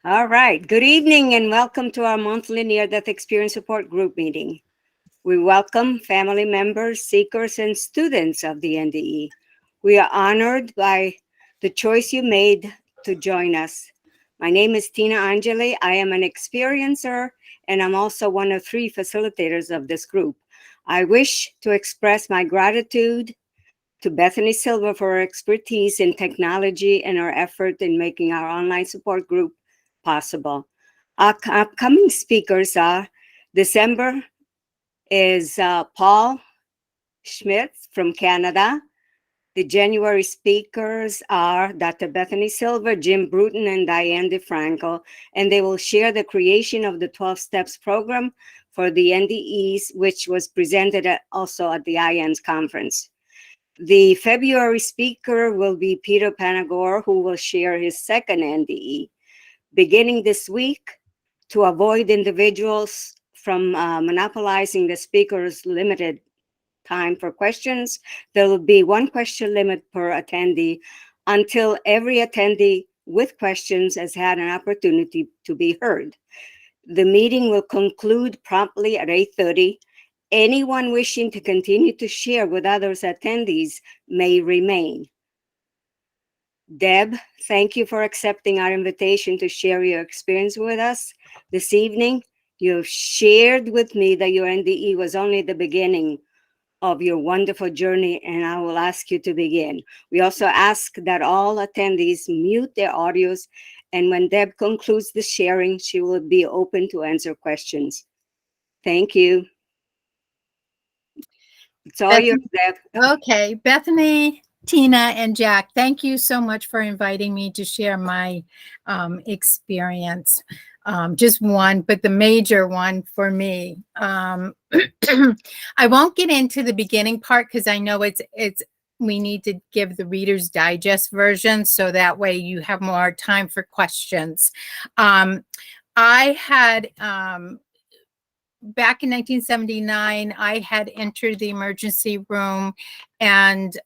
All right. Good evening and welcome to our monthly near-death experience support group meeting. We welcome family members, seekers, and students of the NDE. We are honored by the choice you made to join us. My name is Tina Angeli. I am an experiencer, and I'm also one of 3 facilitators of this group. I wish to express my gratitude to Bethany Silva for her expertise in technology and her effort in making our online support group possible. Our upcoming speakers are December is Paul Schmidt from Canada. The January speakers are Dr. Bethany Silver, Jim Bruton, and Diane DeFranco, and they will share the creation of the 12 Steps program for the NDEs, which was presented also at the IANDS conference. The February speaker will be Peter Panagore, who will share his second NDE. Beginning this week, to avoid individuals from monopolizing the speaker's limited time for questions, there will be 1 question limit per attendee until every attendee with questions has had an opportunity to be heard. The meeting will conclude promptly at 8:30. Anyone wishing to continue to share with others attendees may remain. Deb, thank you for accepting our invitation to share your experience with us this evening. You have shared with me that your NDE was only the beginning of your wonderful journey, and I will ask you to begin. We also ask that all attendees mute their audios, and when Deb concludes the sharing, she will be open to answer questions. Thank you. It's all yours, Deb. Okay, Bethany, Tina, and Jack, thank you so much for inviting me to share my experience. Just one, but the major one for me. I won't get into the beginning part because I know we need to give the Reader's Digest version so that way you have more time for questions. I had back in 1979, I had entered the emergency room and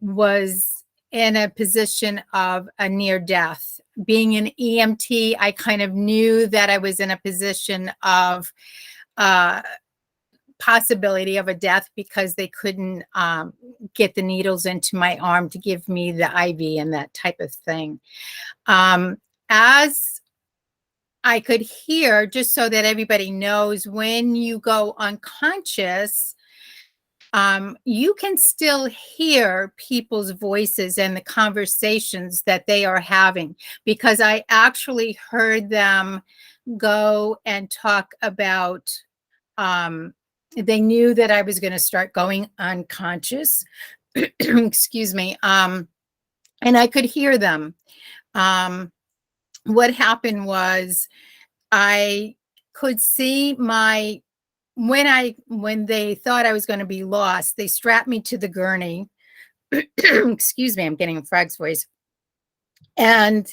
was in a position of a near death. Being an EMT, I kind of knew that I was in a position of possibility of a death because they couldn't get the needles into my arm to give me the IV and that type of thing. As I could hear, just so that everybody knows, when you go unconscious, you can still hear people's voices and the conversations that they are having, because I actually heard them go and talk about, they knew that I was going to start going unconscious. Excuse me. And I could hear them. What happened was I could see when they thought I was going to be lost, they strapped me to the gurney. Excuse me, I'm getting a frog's voice. And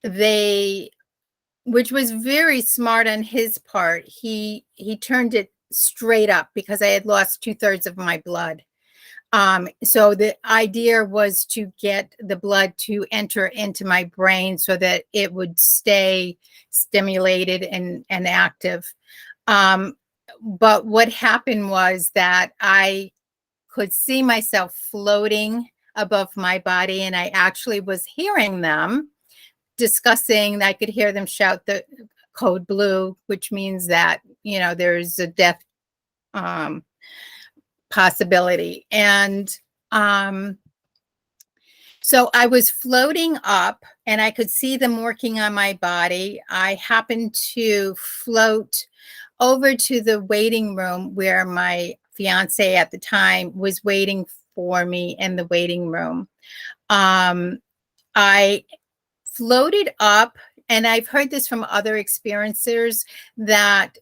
which was very smart on his part, he turned it straight up because I had lost 2/3 of my blood. So the idea was to get the blood to enter into my brain so that it would stay stimulated and active. But what happened was that I could see myself floating above my body, and I actually was hearing them discussing. I could hear them shout the code blue, which means that, there's a death possibility. And so I was floating up and I could see them working on my body. I happened to float over to the waiting room where my fiance at the time was waiting for me in the waiting room. I floated up, and I've heard this from other experiencers, that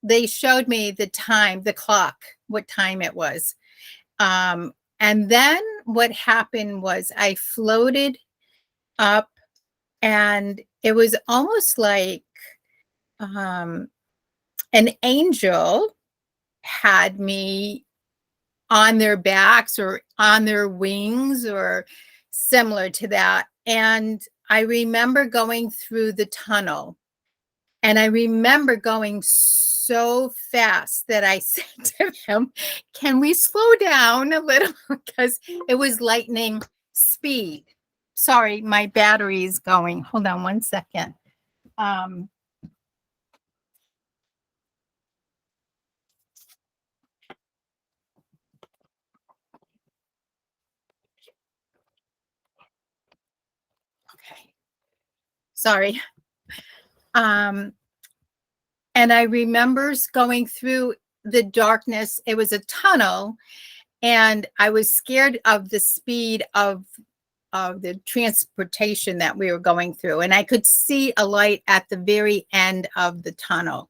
they showed me the time, the clock, what time it was. And then what happened was I floated up, and it was almost like an angel had me on their backs or on their wings or similar to that. And I remember going through the tunnel, and I remember going so fast that I said to him, can we slow down a little? Because it was lightning speed. Sorry, my battery is going. Hold on one second. Okay. Sorry. And I remember going through the darkness. It was a tunnel, and I was scared of the speed of the transportation that we were going through. And I could see a light at the very end of the tunnel.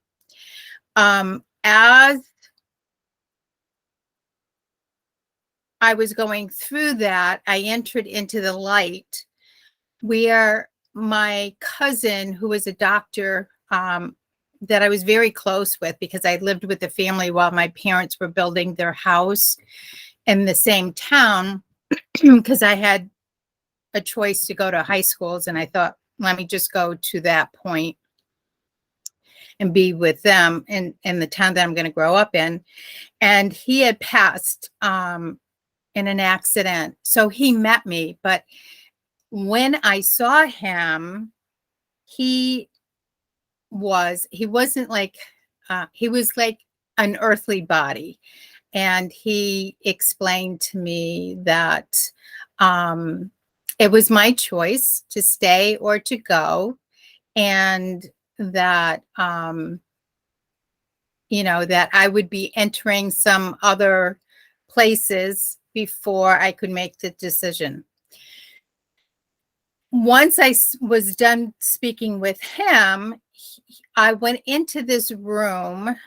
As I was going through that, I entered into the light where my cousin, who was a doctor, that I was very close with, because I lived with the family while my parents were building their house in the same town, because I had a choice to go to high schools, and I thought, let me just go to that point and be with them in the town that I'm going to grow up in. And he had passed in an accident, so he met me. But when I saw him, he wasn't like, he was like an earthly body. And he explained to me that it was my choice to stay or to go. And that, that I would be entering some other places before I could make the decision. Once I was done speaking with him, I went into this room.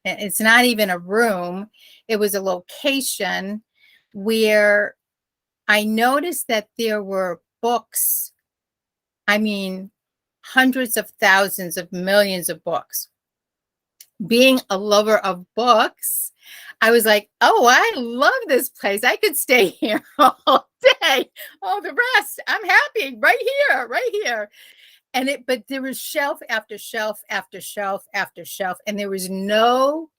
It's not even a room. It was a location where I noticed that there were books. I mean, hundreds of thousands of millions of books. Being a lover of books, I was like, oh, I love this place. I could stay here all day. All the rest, I'm happy right here. But there was shelf after shelf after shelf after shelf, and there was no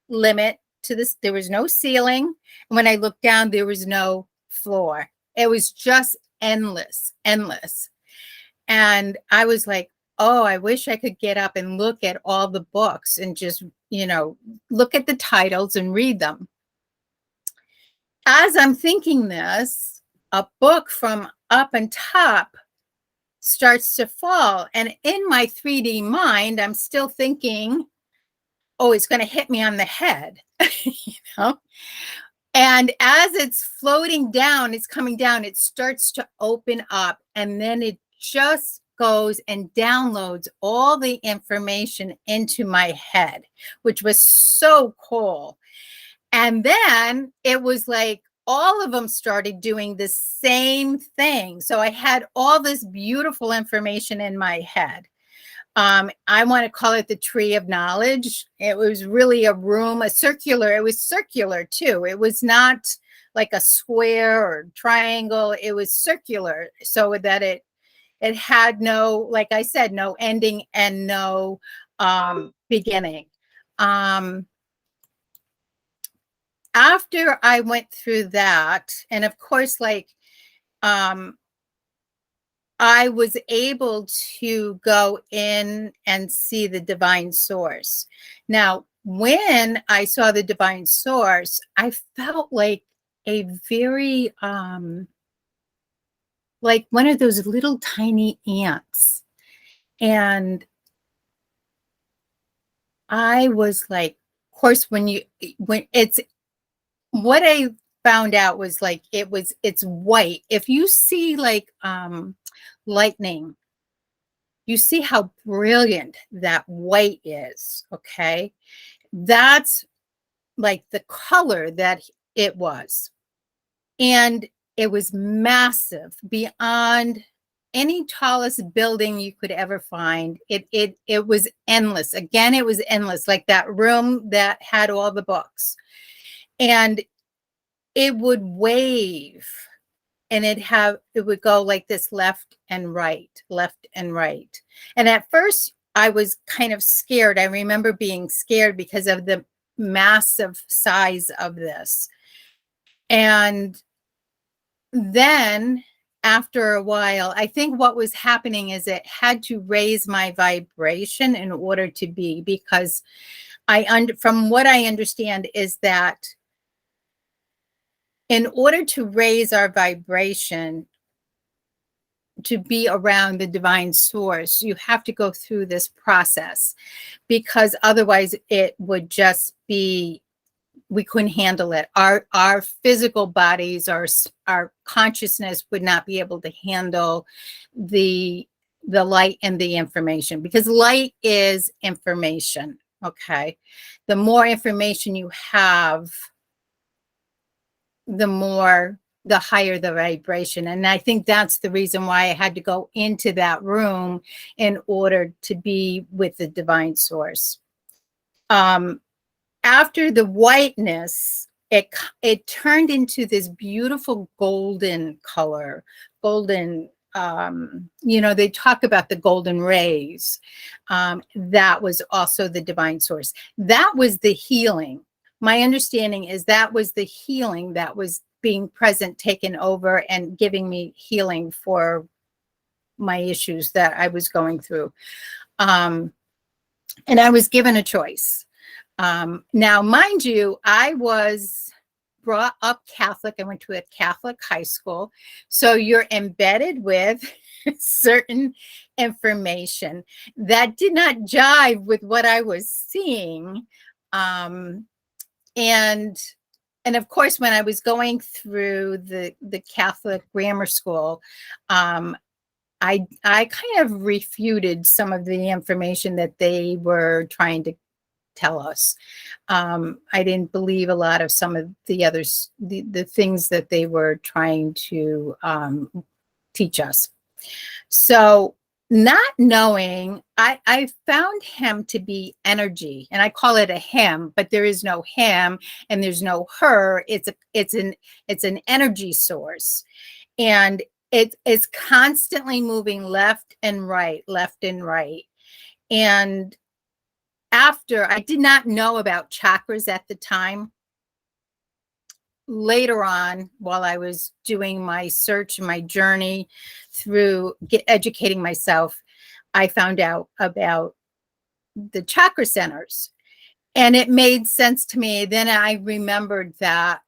limit to this. There was no ceiling. And when I looked down, there was no floor. It was just endless. And I was like, oh, I wish I could get up and look at all the books and just, look at the titles and read them. As I'm thinking this, a book from up and top starts to fall. And in my 3D mind, I'm still thinking, oh, it's going to hit me on the head, And as it's floating down, it's coming down, it starts to open up, and then it just goes and downloads all the information into my head, which was so cool. And then it was like all of them started doing the same thing. So I had all this beautiful information in my head. I want to call it the tree of knowledge. It was really a room, it was circular too. It was not like a square or triangle. It was circular, so that it had no, like I said, no ending and no beginning. After I went through that, and of course, I was able to go in and see the divine source. Now, when I saw the divine source, I felt like a very, like one of those little tiny ants. And I was like, of course, what I found out was like, it's white. If you see lightning, you see how brilliant that white is, okay? That's like the color that it was. And it was massive, beyond any tallest building you could ever find. It was endless. Again, it was endless, like that room that had all the books. And it would wave and it would go like this, left and right, left and right. And at first I was kind of scared. I remember being scared because of the massive size of this. And then after a while, I think what was happening is it had to raise my vibration in order to be, because from what I understand is that in order to raise our vibration to be around the divine source, you have to go through this process, because otherwise it would just be, we couldn't handle it. Our physical bodies, our consciousness would not be able to handle the light and the information, because light is information. Okay. The more information you have, the higher the vibration. And I think that's the reason why I had to go into that room in order to be with the divine source. After the whiteness, it turned into this beautiful golden color, golden, they talk about the golden rays. That was also the divine source. That was the healing. My understanding is that was the healing that was being present, taken over, and giving me healing for my issues that I was going through. And I was given a choice. Now, mind you, I was brought up Catholic. I went to a Catholic high school. So you're embedded with certain information that did not jive with what I was seeing. And of course, when I was going through the Catholic grammar school, I kind of refuted some of the information that they were trying to tell us. I didn't believe a lot of some of the others, the things that they were trying to teach us. So not knowing, I found him to be energy, and I call it a him, but there is no him and there's no her. It's an energy source, and it's constantly moving left and right, left and right. And after, I did not know about chakras at the time. Later on, while I was doing my search, my journey through educating myself, I found out about the chakra centers, and it made sense to me. Then I remembered that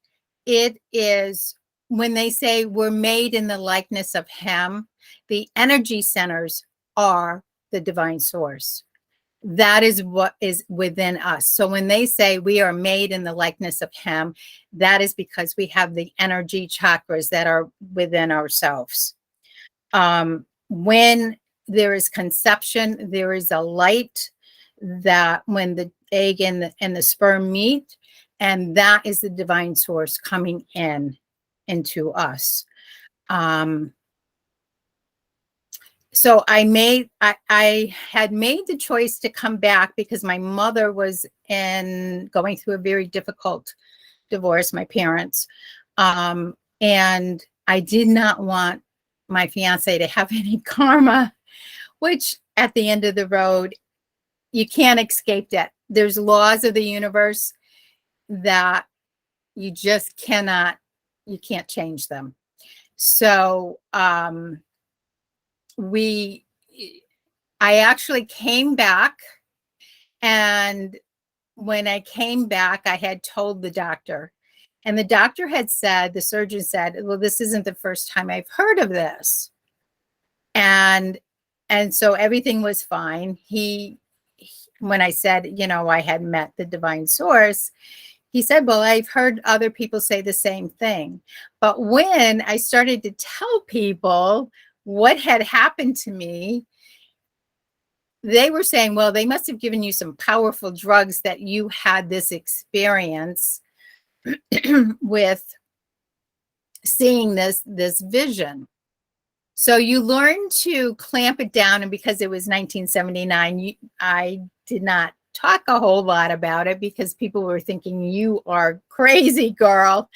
it is, when they say we're made in the likeness of him, the energy centers are the divine source. That is what is within us. So when they say we are made in the likeness of him, that is because we have the energy chakras that are within ourselves. When there is conception, there is a light that when the egg and the sperm meet, and that is the divine source coming into us. So I had made the choice to come back because my mother was going through a very difficult divorce, my parents. And I did not want my fiance to have any karma, which at the end of the road, you can't escape that. There's laws of the universe that you just can't change them. So, I actually came back, and when I came back, I had told the doctor, and the doctor had said, the surgeon said, well, this isn't the first time I've heard of this. And so everything was fine. When I said, I had met the divine source, he said, well, I've heard other people say the same thing. But when I started to tell people what had happened to me, they were saying, well, they must have given you some powerful drugs that you had this experience with seeing this vision. So you learn to clamp it down. And because it was 1979, I did not talk a whole lot about it because people were thinking you are crazy, girl.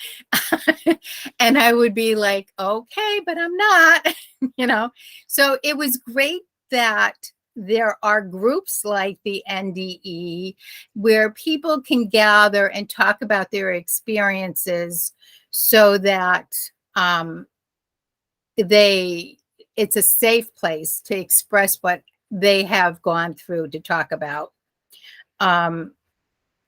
And I would be like, okay, but I'm not, you know. So it was great that there are groups like the NDE where people can gather and talk about their experiences so that it's a safe place to express what they have gone through to talk about.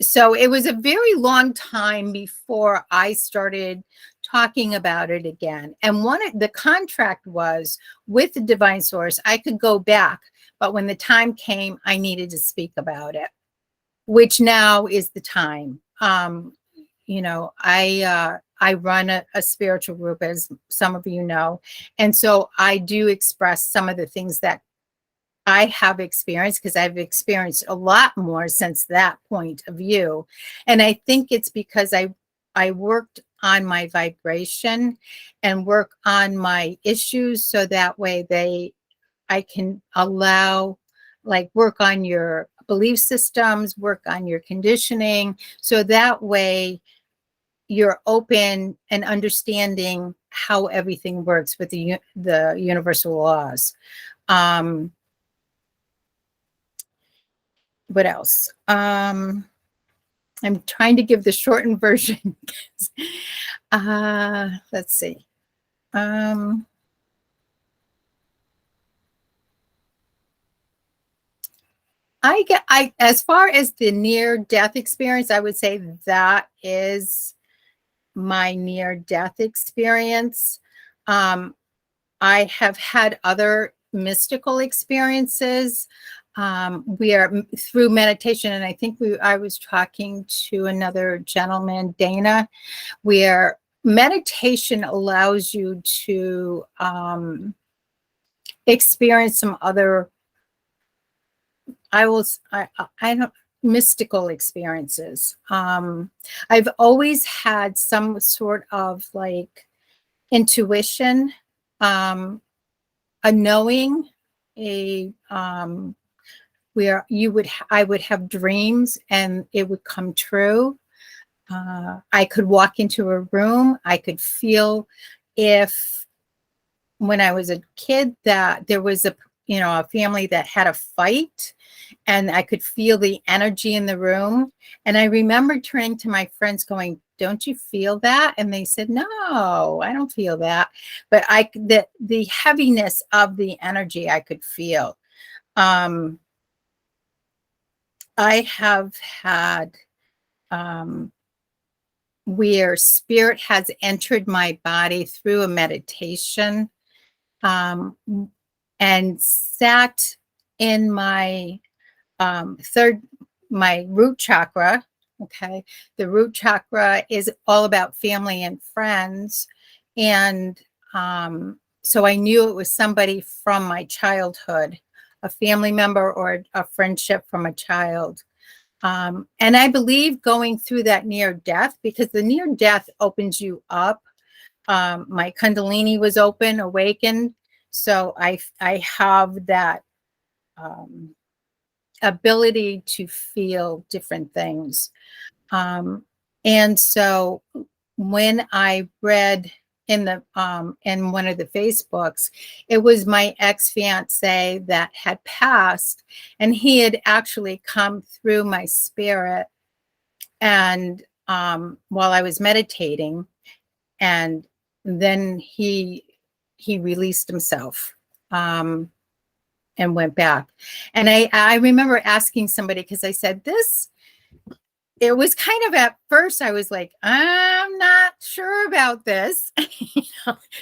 So it was a very long time before I started talking about it again. And the contract was with the divine source, I could go back, but when the time came, I needed to speak about it, which now is the time. You know, I run a spiritual group, as some of you know. And so I do express some of the things that I have experienced, because I've experienced a lot more since that point of view. And I think it's because I worked on my vibration and work on my issues, so that way I can allow, like, work on your belief systems, work on your conditioning, so that way you're open and understanding how everything works with the universal laws. What else? I'm trying to give the shortened version. Let's see. As far as the near-death experience, I would say that is my near-death experience. I have had other mystical experiences. We are through meditation, and I think I was talking to another gentleman, Dana, where meditation allows you to experience some other, mystical experiences. I've always had some sort of like intuition, a knowing, where I would have dreams and it would come true. I could walk into a room. I could feel, if when I was a kid, that there was a family that had a fight, and I could feel the energy in the room. And I remember turning to my friends going, "Don't you feel that?" And they said, "No, I don't feel that." But the heaviness of the energy I could feel. I have had where spirit has entered my body through a meditation, and sat in my my root chakra. Okay. The root chakra is all about family and friends. And so I knew it was somebody from my childhood, a family member or a friendship from a child. And I believe going through that near death, because the near death opens you up. My Kundalini was awakened. So I have that ability to feel different things. And so when I read in one of the Facebooks, it was my ex-fiancé that had passed, and he had actually come through my spirit, and while I was meditating, and then he released himself. And went back. And I remember asking somebody, because I said, it was kind of, at first I was like, I'm not sure about this.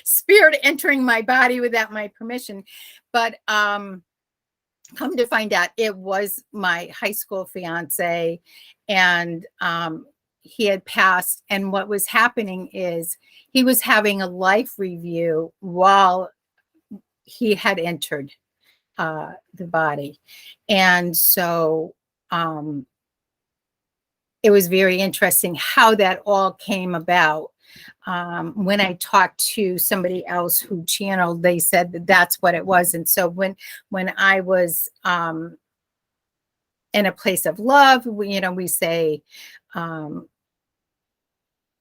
Spirit entering my body without my permission. But come to find out, it was my high school fiance, and he had passed. And what was happening is he was having a life review while he had entered the body. And so it was very interesting how that all came about. When I talked to somebody else who channeled, they said that that's what it was. And so when I was in a place of love. We say,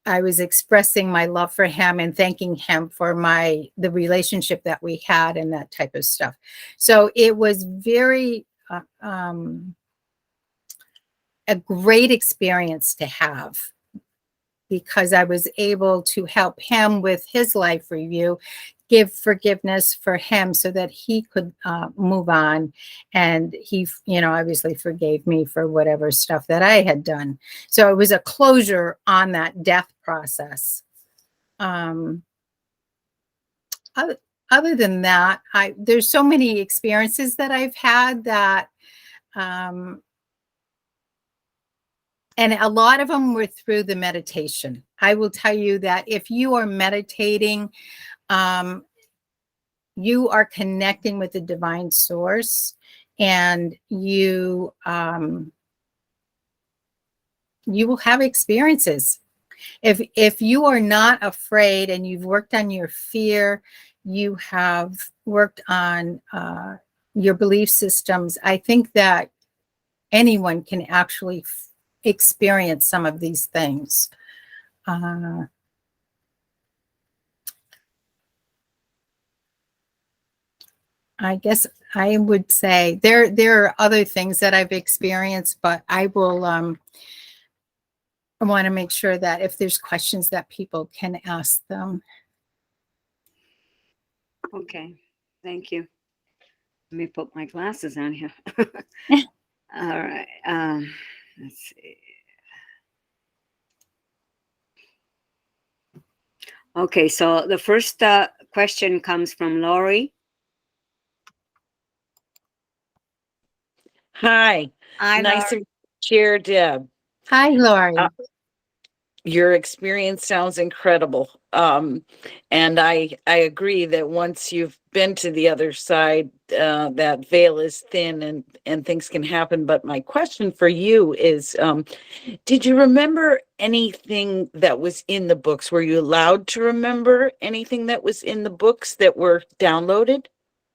I was expressing my love for him and thanking him for the relationship that we had and that type of stuff. So it was very a great experience to have, because I was able to help him with his life review, give forgiveness for him so that he could move on. And he, obviously forgave me for whatever stuff that I had done. So it was a closure on that death process. Other than that, there's so many experiences that I've had that, and a lot of them were through the meditation. I will tell you that if you are meditating, you are connecting with the divine source, and you will have experiences. If you are not afraid and you've worked on your fear, you have worked on your belief systems, I think that anyone can actually experience some of these things. I guess I would say there are other things that I've experienced, but I will I want to make sure that if there's questions that people can ask them. Okay, thank you. Let me put my glasses on here. All right. Let's see. Okay, so the first question comes from Lori. Hi. Hi, Nice Lori. to share, Deb. Hi, Lori. Your experience sounds incredible. And I agree that once you've been to the other side, that veil is thin and things can happen. But my question for you is, did you remember anything that was in the books? Were you allowed to remember anything that was in the books that were downloaded?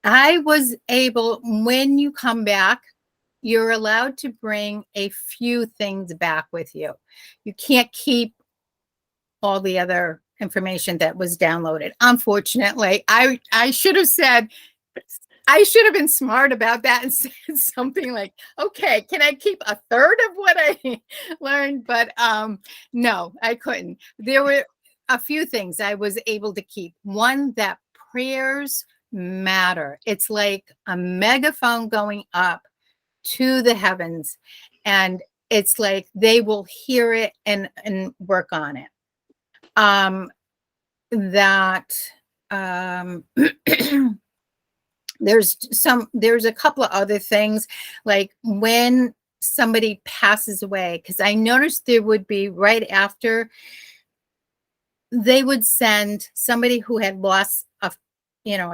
I was able, when you come back, you're allowed to bring a few things back with you. You can't keep all the other information that was downloaded. Unfortunately, I should have said, I should have been smart about that and said something like, okay, can I keep a third of what I learned? But no, I couldn't. There were a few things I was able to keep. One, that prayers matter. It's like a megaphone going up to the heavens, and it's like they will hear it and work on it. There's a couple of other things, like when somebody passes away, because I noticed there would be right after, they would send somebody who had lost a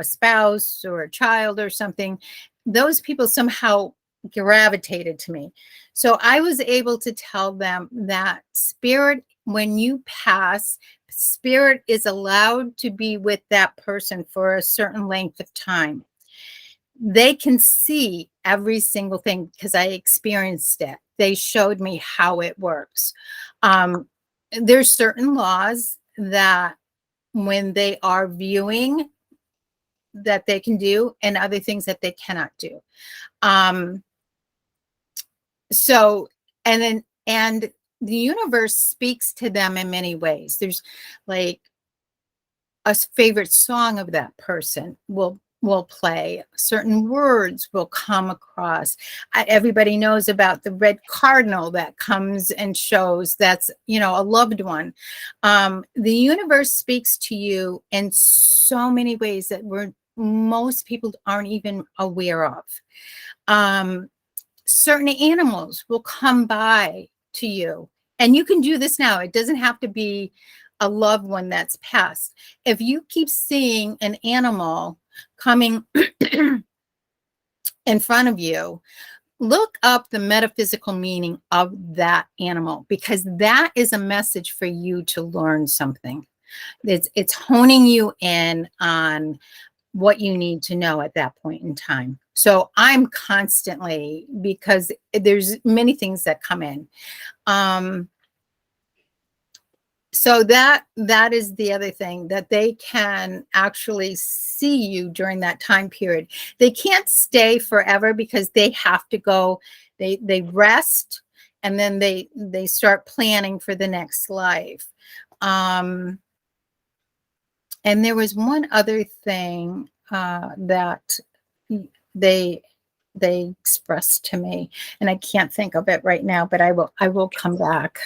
spouse or a child or something. Those people somehow gravitated to me. So I was able to tell them that spirit, when you pass, spirit is allowed to be with that person for a certain length of time. They can see every single thing because I experienced it. They showed me how it works. There's certain laws that when they are viewing that they can do, and other things that they cannot do. So, and the universe speaks to them in many ways. There's like a favorite song of that person will play. Certain words will come across. Everybody knows about the red cardinal that comes and shows that's, a loved one. The universe speaks to you in so many ways that most people aren't even aware of. Certain animals will come by to you, and you can do this now. It doesn't have to be a loved one that's passed. If you keep seeing an animal coming in front of you, look up the metaphysical meaning of that animal, because that is a message for you to learn something. It's honing you in on what you need to know at that point in time. So I'm constantly, because there's many things that come in. So that is the other thing, that they can actually see you during that time period. They can't stay forever because they have to go, they rest, and then they start planning for the next life. And there was one other thing that they expressed to me, and I can't think of it right now, but I will come back.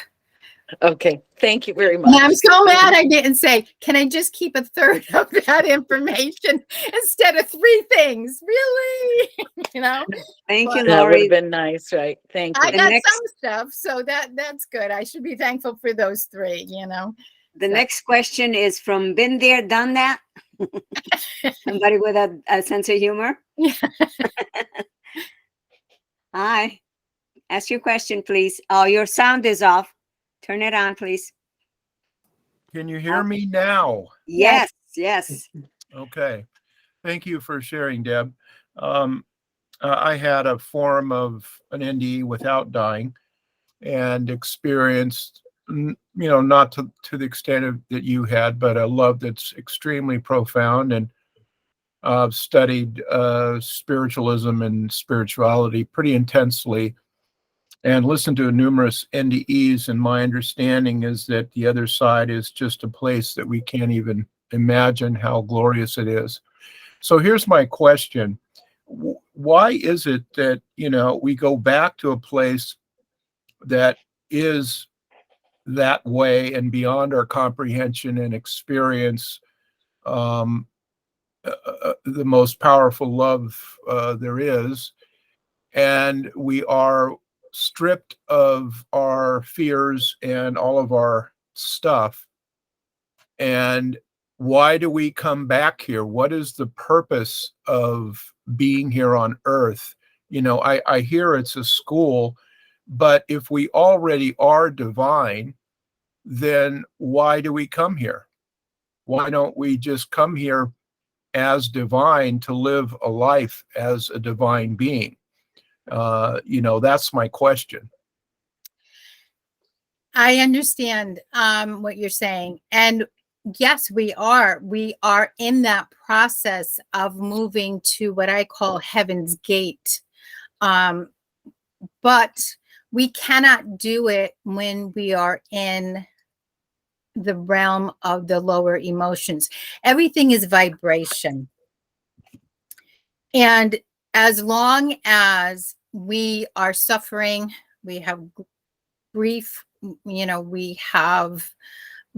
Okay, thank you very And much. I'm so mad I didn't say, can I just keep a third of that information instead of 3 things? Really? You know? Thank you, But That would have Lori. been nice, right? Thank I you. The got next- some stuff, so that's good. I should be thankful for those 3, you know? The next question is from Been There, Done That. Somebody with a sense of humor. Yeah. Hi. Ask your question, please. Oh, your sound is off. Turn it on, please. Can you hear me now? Yes, yes. Okay. Thank you for sharing, Deb. I had a form of an NDE without dying and experienced, not to the extent that you had, but a love that's extremely profound. And I've studied spiritualism and spirituality pretty intensely and listened to numerous NDEs. And my understanding is that the other side is just a place that we can't even imagine how glorious it is. So here's my question. Why is it that, we go back to a place that is that way and beyond our comprehension and experience the most powerful love there is, and we are stripped of our fears and all of our stuff? And why do we come back here? What is the purpose of being here on earth? I hear it's a school, but if we already are divine, then why do we come here? Why don't we just come here as divine to live a life as a divine being? That's my question. I understand what you're saying. And yes, we are in that process of moving to what I call Heaven's Gate. But we cannot do it when we are in the realm of the lower emotions. Everything is vibration. And as long as we are suffering, we have grief, we have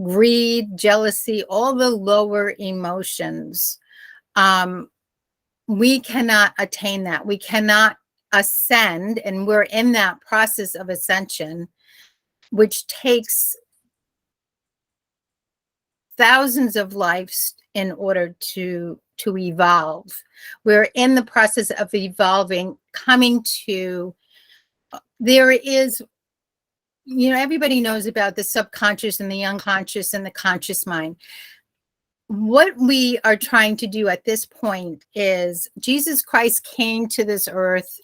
greed, jealousy, all the lower emotions, we cannot attain that. We cannot ascend, and we're in that process of ascension, which takes thousands of lives in order to evolve. We're in the process of evolving, coming to, there is, everybody knows about the subconscious and the unconscious and the conscious mind. What we are trying to do at this point is Jesus Christ came to this earth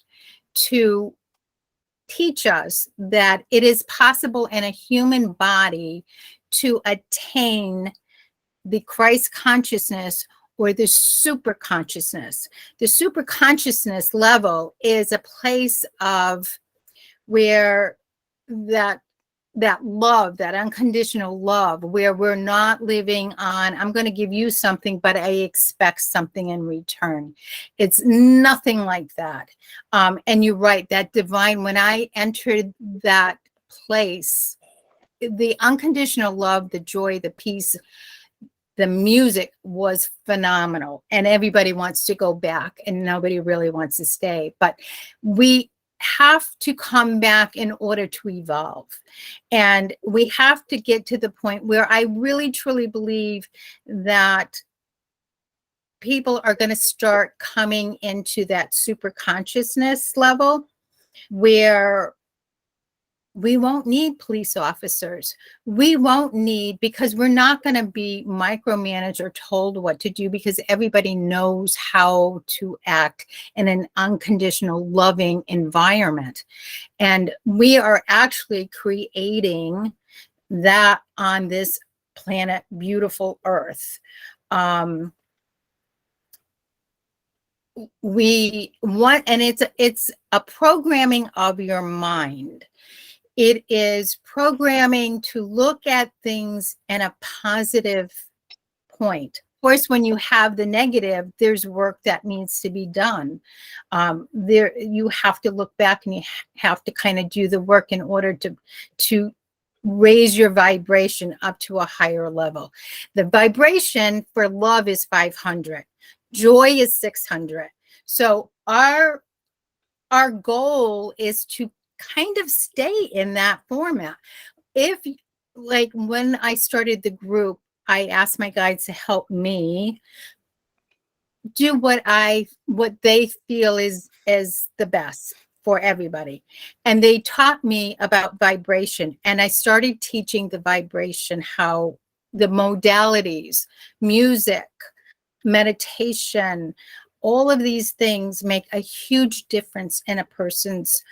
to teach us that it is possible in a human body to attain the Christ consciousness or the super consciousness. The super consciousness level is a place of where that love, that unconditional love, where we're not living on, I'm going to give you something, but I expect something in return. It's nothing like that. And you're right, that divine, when I entered that place, the unconditional love, the joy, the peace, the music was phenomenal, and everybody wants to go back and nobody really wants to stay. But we have to come back in order to evolve. And we have to get to the point where I really truly believe that people are going to start coming into that super consciousness level where we won't need police officers. We won't need, because we're not going to be micromanaged or told what to do, because everybody knows how to act in an unconditional, loving environment. And we are actually creating that on this planet, beautiful Earth. We want, and it's a programming of your mind. It is programming to look at things in a positive point. Of course, when you have the negative, there's work that needs to be done. There, you have to look back and you have to kind of do the work in order to raise your vibration up to a higher level. The vibration for love is 500. Joy is 600. So our goal is to kind of stay in that format. If, like, when I started the group, I asked my guides to help me do what they feel is the best for everybody. And they taught me about vibration. And I started teaching the vibration, how the modalities, music, meditation, all of these things make a huge difference in a person's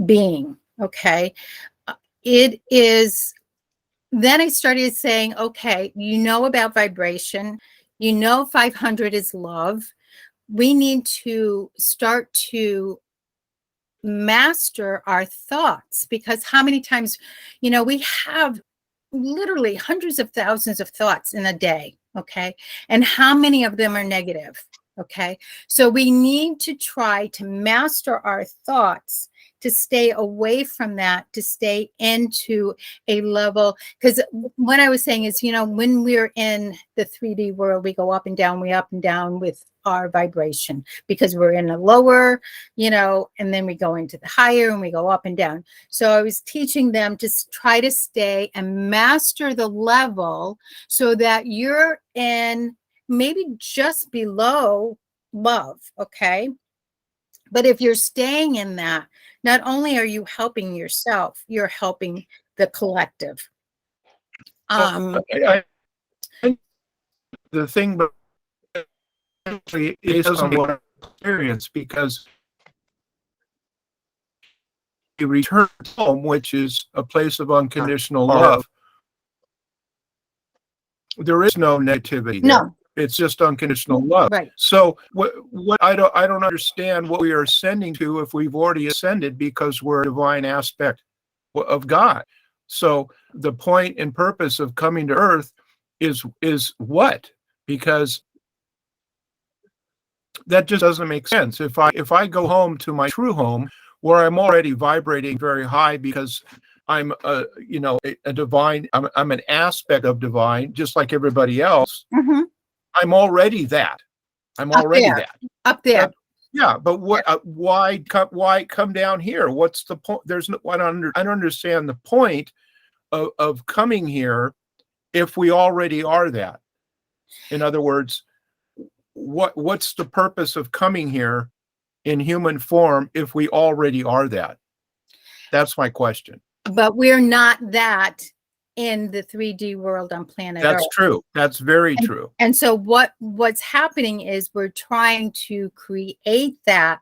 being. Okay. It is, then I started saying, okay, you know about vibration, you know 500 is love. We need to start to master our thoughts, because how many times, we have literally hundreds of thousands of thoughts in a day. Okay. And how many of them are negative? Okay. So we need to try to master our thoughts, to stay away from that, to stay into a level. Because what I was saying is, when we're in the 3D world, we go up and down, we up and down with our vibration, because we're in a lower, and then we go into the higher and we go up and down. So I was teaching them to try to stay and master the level so that you're in maybe just below love. Okay. But if you're staying in that, not only are you helping yourself, you're helping the collective. I think the thing is on what experience, because you return home, which is a place of unconditional love. There is no negativity there. No. It's just unconditional love. Right. So what I don't understand what we are ascending to if we've already ascended, because we're a divine aspect of God. So the point and purpose of coming to Earth is what? Because that just doesn't make sense. If I go home to my true home, where I'm already vibrating very high, because I'm a divine, I'm an aspect of divine, just like everybody else. Mm-hmm. I'm already that. I'm already that. Up there. Yeah, but what? Why come down here? What's the point? There's no. I don't understand the point of coming here if we already are that. In other words, what's the purpose of coming here in human form if we already are that? That's my question. But we're not that in the 3D world on planet Earth. That's true. That's very true. And so what's happening is we're trying to create that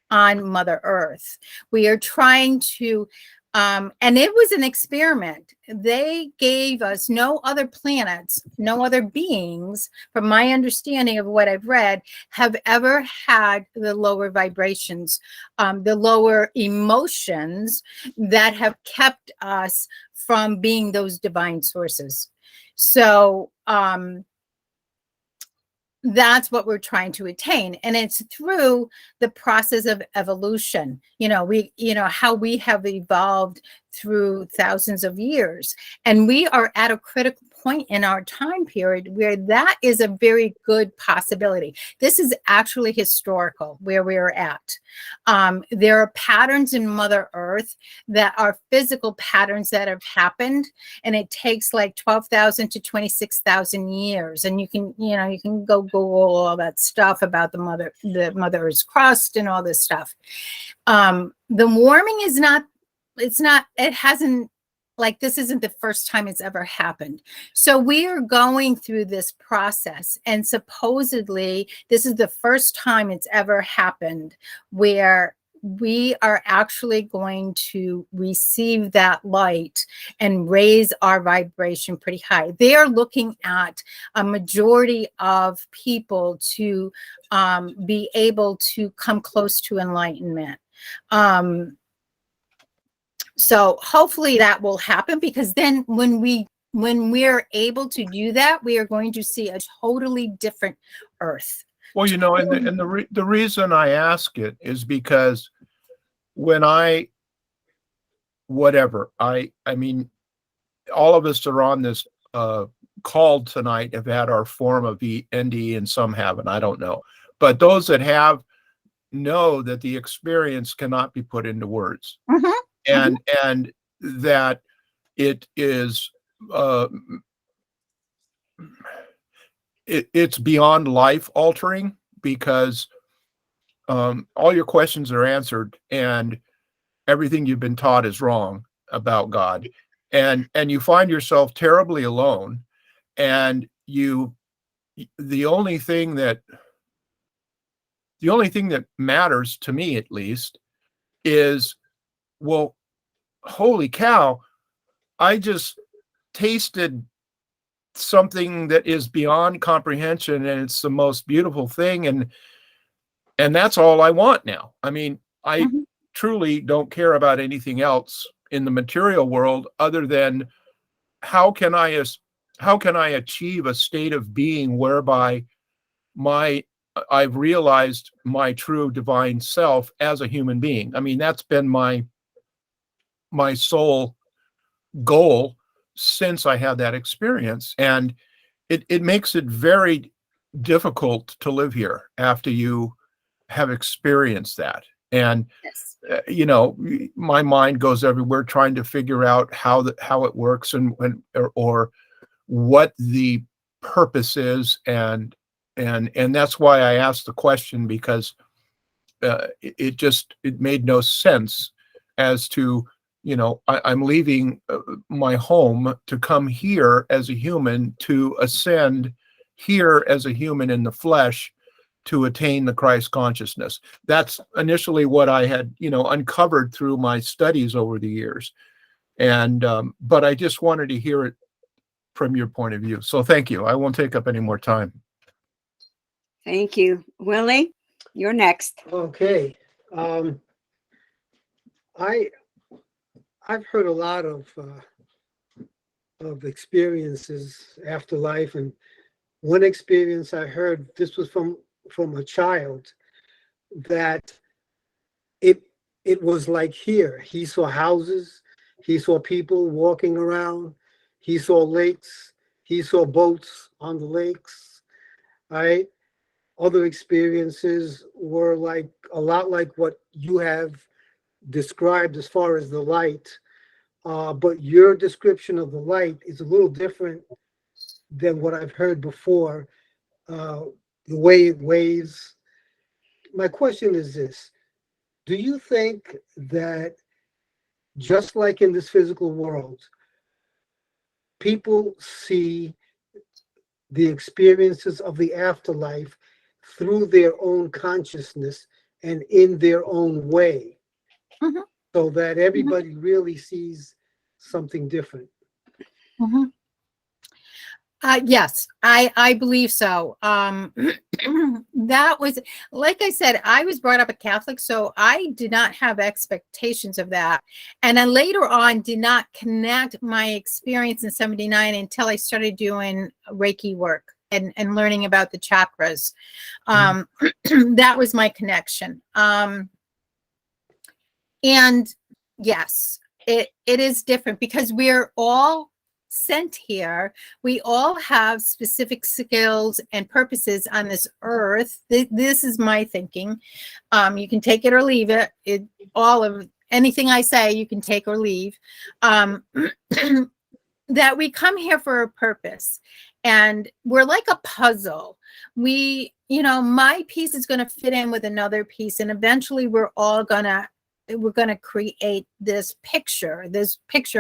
on Mother Earth. We are trying to, and it was an experiment. They gave us no other planets, no other beings, from my understanding of what I've read, have ever had the lower vibrations, the lower emotions that have kept us from being those divine sources. So that's what we're trying to attain. And it's through the process of evolution. How we have evolved through thousands of years. And we are at a critical point in our time period where that is a very good possibility. This is actually historical where we're at. There are patterns in Mother Earth that are physical patterns that have happened, and it takes like 12,000 to 26,000 years. And you can go Google all that stuff about the Mother Earth's crust and all this stuff. The warming is not, it hasn't, like, this isn't the first time it's ever happened. So we are going through this process, and supposedly this is the first time it's ever happened where we are actually going to receive that light and raise our vibration pretty high. They are looking at a majority of people to be able to come close to enlightenment. So hopefully that will happen, because then when we're able to do that, we are going to see a totally different Earth. Well, you know, and the reason I ask it is because when I mean, all of us are on this call tonight have had our form of NDE, and some haven't, I don't know. But those that have know that the experience cannot be put into words. Mm-hmm. And that it is it's beyond life altering, because all your questions are answered and everything you've been taught is wrong about God, and you find yourself terribly alone, and the only thing that matters to me, at least, is, well, holy cow, I just tasted something that is beyond comprehension, and it's the most beautiful thing, and that's all I want now. I mean, I truly don't care about anything else in the material world other than how can I achieve a state of being whereby I've realized my true divine self as a human being. I mean, that's been my sole goal since I had that experience. And it makes it very difficult to live here after you have experienced that. And, Yes. You know, my mind goes everywhere trying to figure out how it works or what the purpose is. And that's why I asked the question, because it made no sense as to, you know, I'm leaving my home to come here as a human, to ascend here as a human in the flesh, to attain the Christ consciousness. That's initially what I had, you know, uncovered through my studies over the years. And but I just wanted to hear it from your point of view. So thank you. I won't take up any more time. Thank you. Willie, you're next. Okay. I've heard a lot of experiences after life, and one experience I heard, this was from a child, that it was like here. He saw houses, he saw people walking around, he saw lakes, he saw boats on the lakes, right? Other experiences were like a lot like what you have described as far as the light, but your description of the light is a little different than what I've heard before. The way it waves. My question is this: do you think that just like in this physical world, people see the experiences of the afterlife through their own consciousness and in their own way, so that everybody really sees something different? Yes, I believe so. That was, like I said, I was brought up a Catholic, so I did not have expectations of that. And then later on did not connect my experience in 79 until I started doing Reiki work and learning about the chakras. That was my connection. And yes, it is different because we're all sent here. We all have specific skills and purposes on this earth. This is my thinking. You can take it or leave it. All of anything I say, you can take or leave. That we come here for a purpose, and we're like a puzzle. My piece is going to fit in with another piece, and eventually we're going to create this picture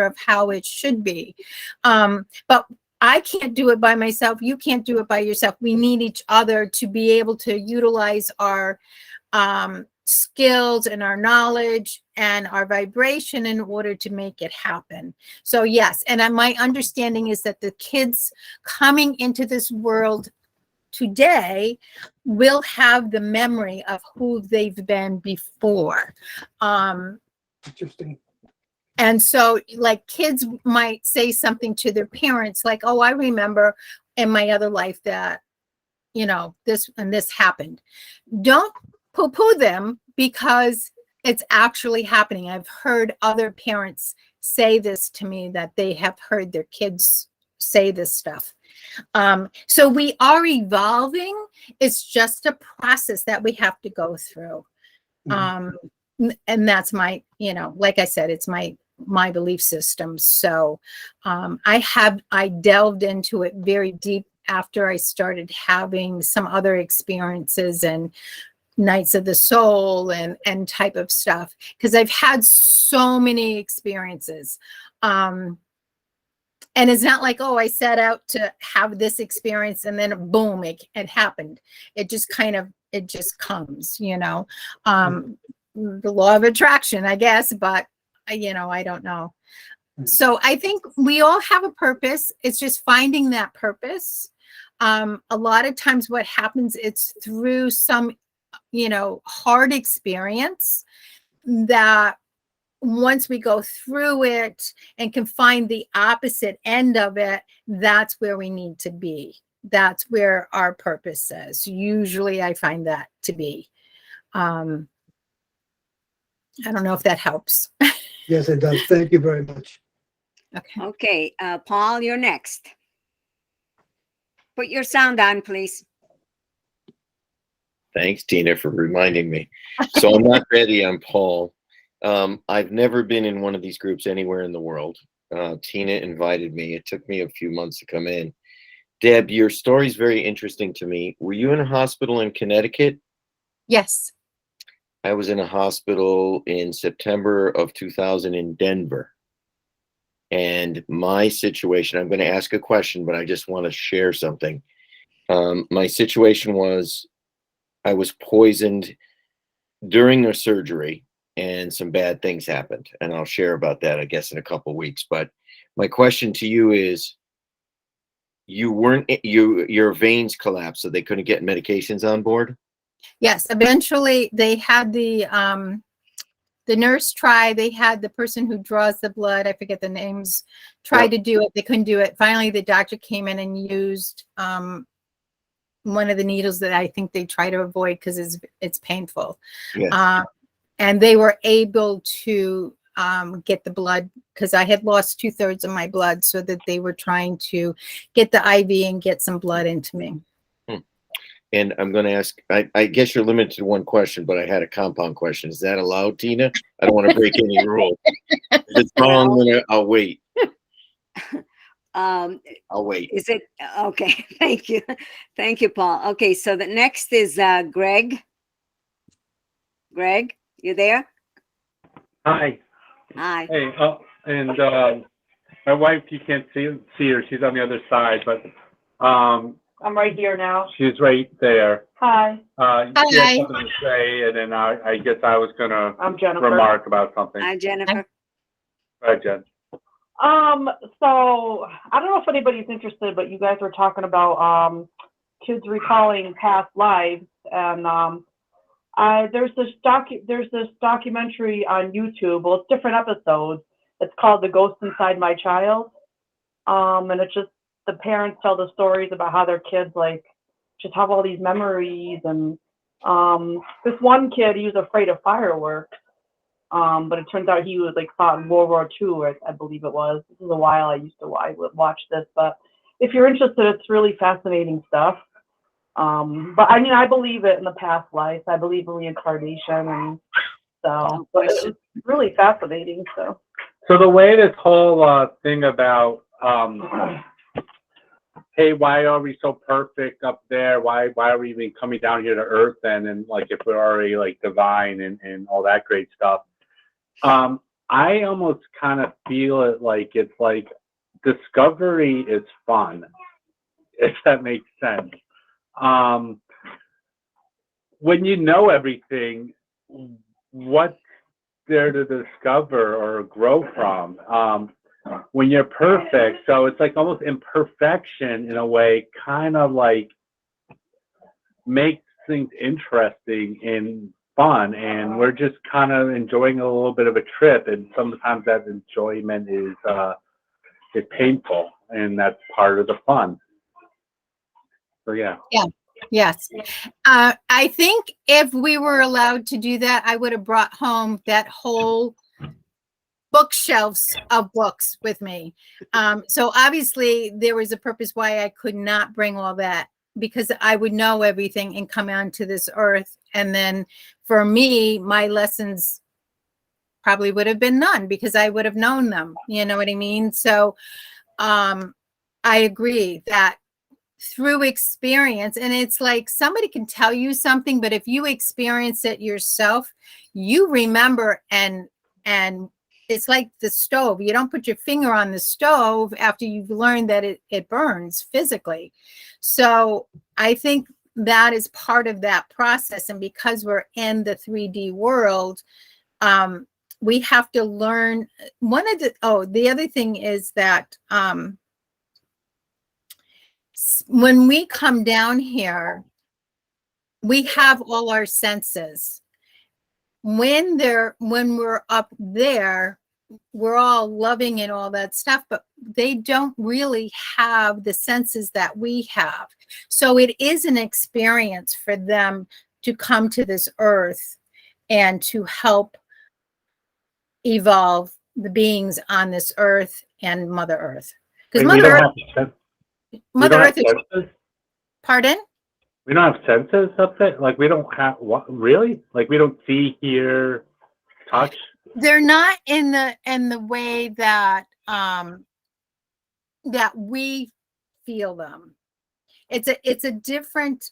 of how it should be. But I can't do it by myself. You can't do it by yourself. We need each other to be able to utilize our skills and our knowledge and our vibration in order to make it happen. So yes, and my understanding is that the kids coming into this world today will have the memory of who they've been before. Interesting. And so like kids might say something to their parents like, oh, I remember in my other life that, this and this happened. Don't poo-poo them, because it's actually happening. I've heard other parents say this to me, that they have heard their kids say this stuff. So we are evolving. It's just a process that we have to go through. And that's my, like I said, it's my belief system. So I delved into it very deep after I started having some other experiences and nights of the soul and type of stuff, because I've had so many experiences. And it's not like, oh, I set out to have this experience and then boom, it happened. It just comes, the law of attraction, I guess, but I don't know. So I think we all have a purpose. It's just finding that purpose. A lot of times what happens, it's through some hard experience that once we go through it and can find the opposite end of it, that's where we need to be. That's where our purpose is. Usually I find that to be. I don't know if that helps. Yes, it does. Thank you very much. Okay. Okay, Paul, you're next. Put your sound on, please. Thanks, Tina, for reminding me. So I'm not ready. I'm Paul. I've never been in one of these groups anywhere in the world. Tina invited me. It took me a few months to come in. Deb, your story is very interesting to me. Were you in a hospital in Connecticut? Yes. I was in a hospital in September of 2000 in Denver. And my situation, I'm going to ask a question, but I just want to share something. My situation was, I was poisoned during a surgery and some bad things happened. And I'll share about that, I guess, in a couple of weeks. But my question to you is, your veins collapsed, so they couldn't get medications on board? Yes. Eventually they had the nurse try, they had the person who draws the blood, I forget the names, tried to do it. They couldn't do it. Finally, the doctor came in and used one of the needles that I think they try to avoid because it's painful. Yes. And they were able to get the blood, because I had lost 2/3 of my blood, so that they were trying to get the IV and get some blood into me. And I'm going to ask, I guess you're limited to one question, but I had a compound question. Is that allowed, Tina? I don't want to break any rules. If it's wrong, I'll wait. I'll wait. Is it okay? Thank you. Thank you, Paul. Okay, so the next is Greg. Greg, you there? Hi. Hi. Hey, and my wife, you can't see her. She's on the other side, but I'm right here now. she's right there. Hi, She had something to say, and then I guess I was gonna I'm Jennifer. remark about something. Hi, Jennifer. Go ahead, Jen. So I don't know if anybody's interested, but you guys were talking about kids recalling past lives, and there's this documentary on YouTube. Well, it's different episodes. It's called "The Ghost Inside My Child," and it's just the parents tell the stories about how their kids like just have all these memories. And this one kid, he was afraid of fireworks, But it turns out he was like fought in World War II, I believe it was. This is a while I would watch this, but if you're interested, it's really fascinating stuff. But I mean, I believe it in the past life. I believe in reincarnation, and so but it's really fascinating. So the way this whole thing about hey, why are we so perfect up there? Why are we even coming down here to Earth then? And like if we're already like divine and all that great stuff. I almost kind of feel it like it's like discovery is fun, if that makes sense. When you know everything, what's there to discover or grow from? When you're perfect, so it's like almost imperfection in a way, kind of like makes things interesting and fun, and we're just kind of enjoying a little bit of a trip, and sometimes that enjoyment is painful, and that's part of the fun. So yeah. Yes. I think if we were allowed to do that, I would have brought home that whole bookshelves of books with me. So obviously there was a purpose why I could not bring all that, because I would know everything and come onto this earth. And then for me, my lessons probably would have been none because I would have known them. You know what I mean? So I agree that through experience, and it's like somebody can tell you something, but if you experience it yourself, you remember, and it's like the stove. You don't put your finger on the stove after you've learned that it burns physically. So I think that is part of that process. And because we're in the 3D world, we have to learn. The other thing is that when we come down here, we have all our senses. When we're up there, we're all loving and all that stuff, but they don't really have the senses that we have. So it is an experience for them to come to this earth and to help evolve the beings on this earth and Mother Earth. Because Mother Earth is, pardon? We don't have senses up there? Like we don't have, what, really? Like we don't see, hear, touch? They're not in the way that that we feel them. It's a different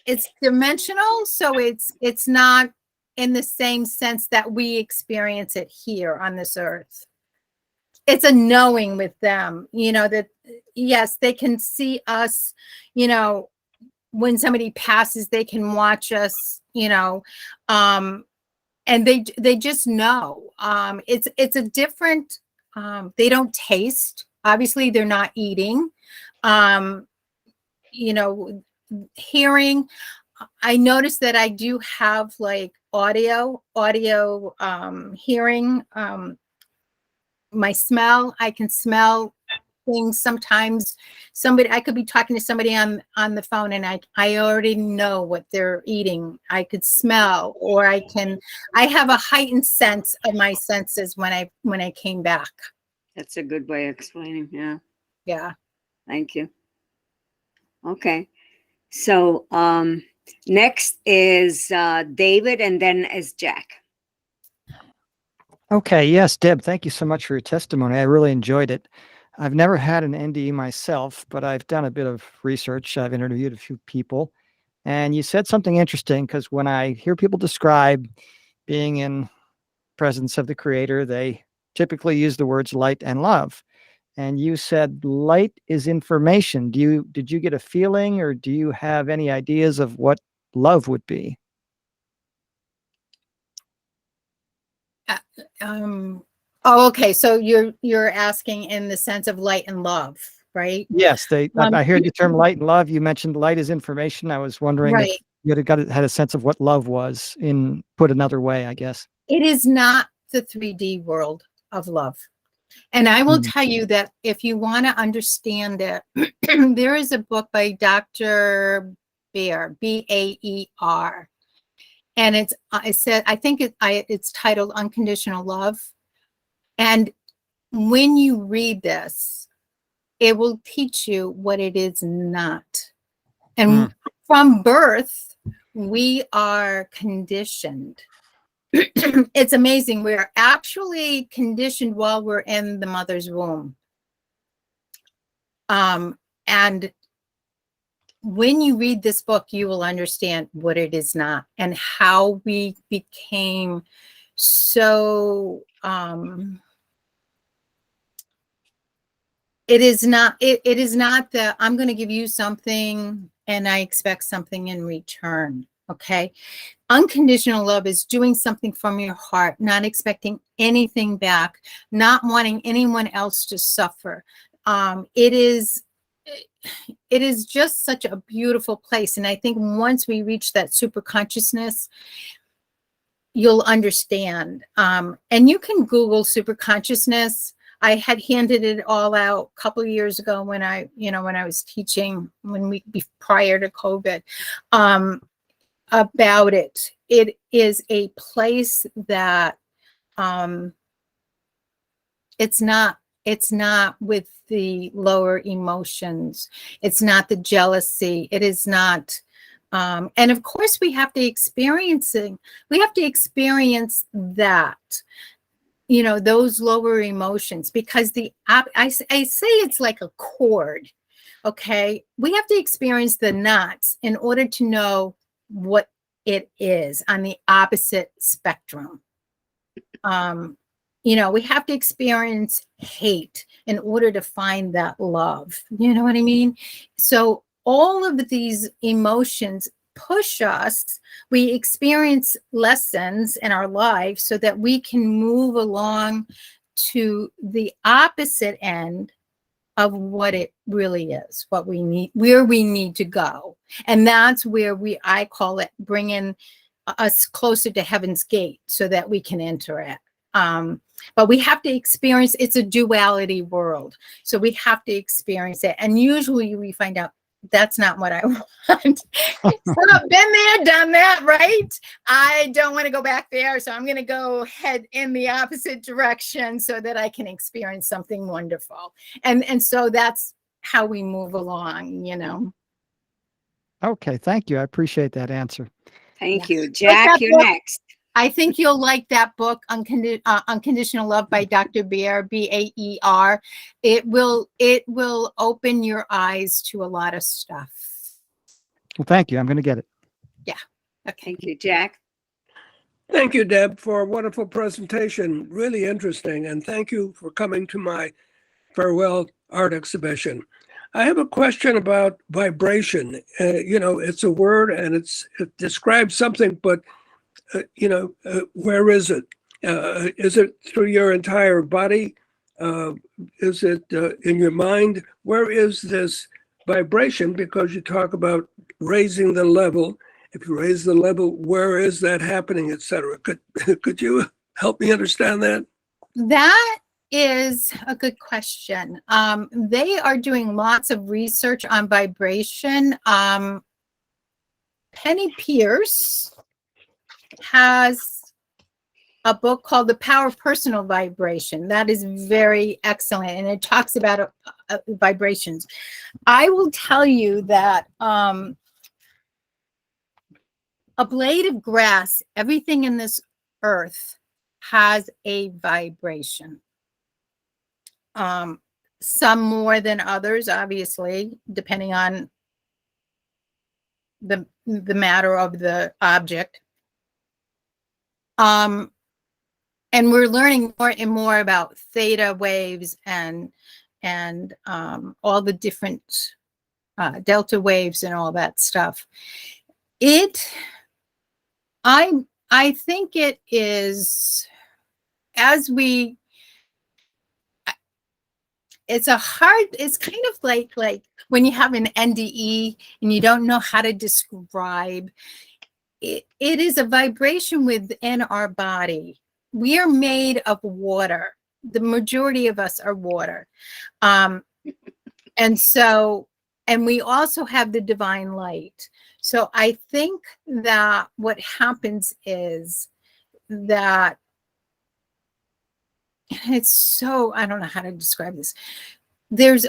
it's dimensional, so it's not in the same sense that we experience it here on this earth. It's a knowing with them, you know, that yes, they can see us, you know, when somebody passes, they can watch us, you know, and they just know. It's a different, they don't taste. Obviously, they're not eating. You know, hearing. I noticed that I do have like audio hearing. My smell, I can smell things. Sometimes I could be talking to somebody on the phone and I already know what they're eating. I could smell, or I have a heightened sense of my senses when I came back. That's a good way of explaining. Yeah. Yeah. Thank you. Okay. So next is David, and then is Jack. Okay, yes, Deb, thank you so much for your testimony. I really enjoyed it. I've never had an NDE myself, but I've done a bit of research. I've interviewed a few people, and you said something interesting, because when I hear people describe being in presence of the Creator, they typically use the words light and love. And you said light is information. Did you get a feeling, or do you have any ideas of what love would be? Okay. So you're asking in the sense of light and love, right? Yes, I heard the term light and love. You mentioned light is information. I was wondering right. if you had a sense of what love was, put another way, I guess. It is not the 3D world of love. And I will tell you that if you want to understand it, there is a book by Dr. Baer, B-A-E-R. and it's titled Unconditional Love. And when you read this, it will teach you what it is not. And from birth, we are conditioned. It's amazing. We're actually conditioned while we're in the mother's womb. And when you read this book, you will understand what it is not and how we became so, it is not that I'm going to give you something and I expect something in return. Okay. Unconditional love is doing something from your heart, not expecting anything back, not wanting anyone else to suffer. It is just such a beautiful place. And I think once we reach that super consciousness, you'll understand. And you can Google super consciousness. I had handed it all out a couple of years ago when I was teaching prior to COVID, about it. It is a place that, it's not with the lower emotions. It's not the jealousy. It is not, and of course we have to experience that, those lower emotions, because I say it's like a chord. Okay. We have to experience the knots in order to know what it is on the opposite spectrum. We have to experience hate in order to find that love. You know what I mean? So all of these emotions push us. We experience lessons in our life so that we can move along to the opposite end of what it really is, what we need, where we need to go. And that's where I call it bringing us closer to heaven's gate so that we can enter it. But we have to experience, it's a duality world. So we have to experience it. And usually we find out that's not what I want. So I've been there, done that, right? I don't want to go back there. So I'm going to head in the opposite direction so that I can experience something wonderful. And so that's how we move along, Okay, thank you. I appreciate that answer. Thank you. Jack, you're next. I think you'll like that book, Unconditional Love by Dr. Baer, B-A-E-R. It will open your eyes to a lot of stuff. Well, thank you. I'm going to get it. Yeah. Okay. Thank you, Jack. Thank you, Deb, for a wonderful presentation. Really interesting. And thank you for coming to my farewell art exhibition. I have a question about vibration. It's a word and it describes something, but where is it? Is it through your entire body? Is it in your mind? Where is this vibration? Because you talk about raising the level. If you raise the level, where is that happening, etc.? Could you help me understand that? That is a good question. They are doing lots of research on vibration. Penny Pierce has a book called The Power of Personal Vibration. That is very excellent. And it talks about vibrations. I will tell you that a blade of grass, everything in this earth has a vibration. Some more than others, obviously, depending on the matter of the object. And we're learning more and more about theta waves and all the different delta waves and all that stuff. I think it is, it's kind of like when you have an NDE and you don't know how to describe it. It is a vibration within our body. We are made of water. The majority of us are water. And we also have the divine light. So I think that what happens is that it's so, I don't know how to describe this. There's